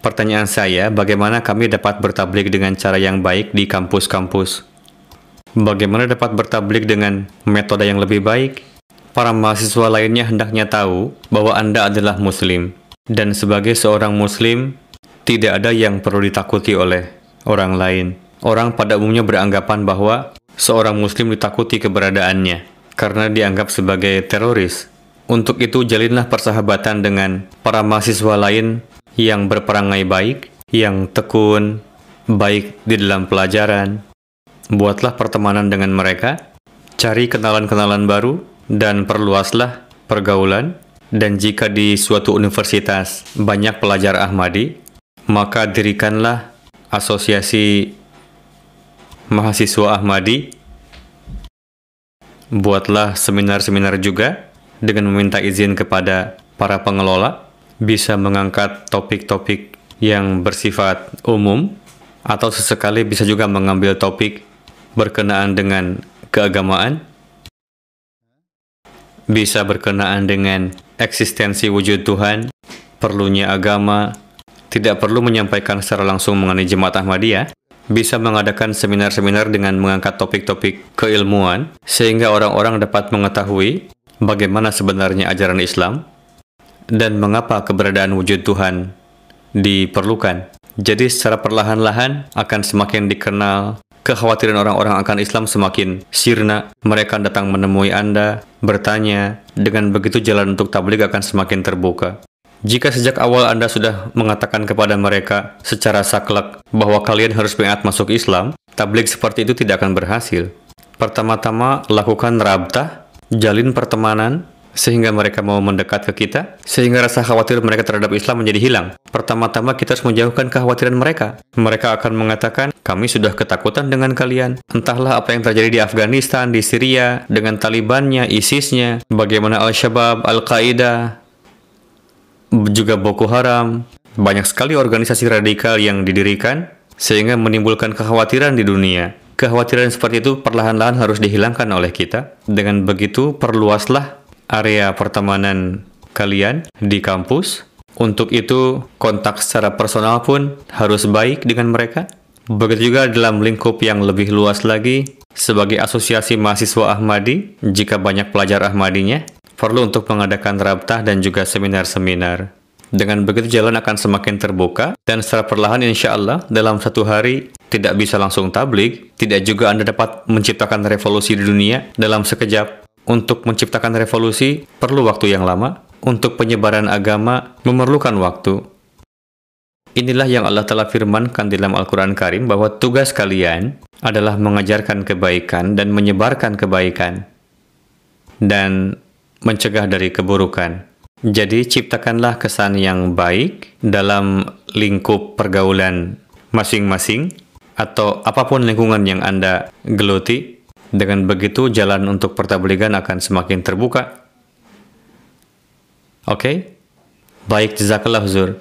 Pertanyaan saya, bagaimana kami dapat bertablik dengan cara yang baik di kampus-kampus? Bagaimana dapat bertablik dengan metode yang lebih baik? Para mahasiswa lainnya hendaknya tahu bahwa Anda adalah Muslim. Dan sebagai seorang Muslim, tidak ada yang perlu ditakuti oleh orang lain. Orang pada umumnya beranggapan bahwa seorang Muslim ditakuti keberadaannya karena dianggap sebagai teroris. Untuk itu, jalinlah persahabatan dengan para mahasiswa lain yang berperangai baik, yang tekun, baik di dalam pelajaran. Buatlah pertemanan dengan mereka, cari kenalan-kenalan baru, dan perluaslah pergaulan. Dan jika di suatu universitas banyak pelajar Ahmadi, maka dirikanlah asosiasi mahasiswa Ahmadi. Buatlah seminar-seminar juga dengan meminta izin kepada para pengelola, bisa mengangkat topik-topik yang bersifat umum, atau sesekali bisa juga mengambil topik berkenaan dengan keagamaan, bisa berkenaan dengan eksistensi wujud Tuhan, perlunya agama, tidak perlu menyampaikan secara langsung mengenai Jemaat Ahmadiyah, bisa mengadakan seminar-seminar dengan mengangkat topik-topik keilmuan, sehingga orang-orang dapat mengetahui bagaimana sebenarnya ajaran Islam dan mengapa keberadaan wujud Tuhan diperlukan. Jadi secara perlahan-lahan akan semakin dikenal, kekhawatiran orang-orang akan Islam semakin sirna, mereka datang menemui Anda, bertanya, dengan begitu jalan untuk tabligh akan semakin terbuka. Jika sejak awal Anda sudah mengatakan kepada mereka secara saklek bahwa kalian harus baiat masuk Islam, tabligh seperti itu tidak akan berhasil. Pertama-tama lakukan rabtah, jalin pertemanan, sehingga mereka mau mendekat ke kita, sehingga rasa khawatir mereka terhadap Islam menjadi hilang. Pertama-tama kita harus menjauhkan kekhawatiran mereka. Mereka akan mengatakan, kami sudah ketakutan dengan kalian. Entahlah apa yang terjadi di Afghanistan, di Syria, dengan Talibannya, ISIS-nya, bagaimana Al-Shabaab, Al-Qaeda, juga Boko Haram. Banyak sekali organisasi radikal yang didirikan, sehingga menimbulkan kekhawatiran di dunia. Kekhawatiran seperti itu perlahan-lahan harus dihilangkan oleh kita. Dengan begitu, perluaslah area pertemanan kalian di kampus. Untuk itu, kontak secara personal pun harus baik dengan mereka. Begitu juga dalam lingkup yang lebih luas lagi, sebagai asosiasi mahasiswa Ahmadi, jika banyak pelajar Ahmadinya, perlu untuk mengadakan rabtah dan juga seminar-seminar. Dengan begitu jalan akan semakin terbuka, dan secara perlahan insya Allah dalam satu hari tidak bisa langsung tabligh, tidak juga Anda dapat menciptakan revolusi di dunia dalam sekejap. Untuk menciptakan revolusi perlu waktu yang lama, untuk penyebaran agama memerlukan waktu. Inilah yang Allah Ta'ala firmankan dalam Al-Quran Karim, bahwa tugas kalian adalah mengajarkan kebaikan dan menyebarkan kebaikan, dan mencegah dari keburukan. Jadi ciptakanlah kesan yang baik dalam lingkup pergaulan masing-masing atau apapun lingkungan yang Anda geluti. Dengan begitu jalan untuk pertablighan akan semakin terbuka. Oke? Baik, jazakallah huzur.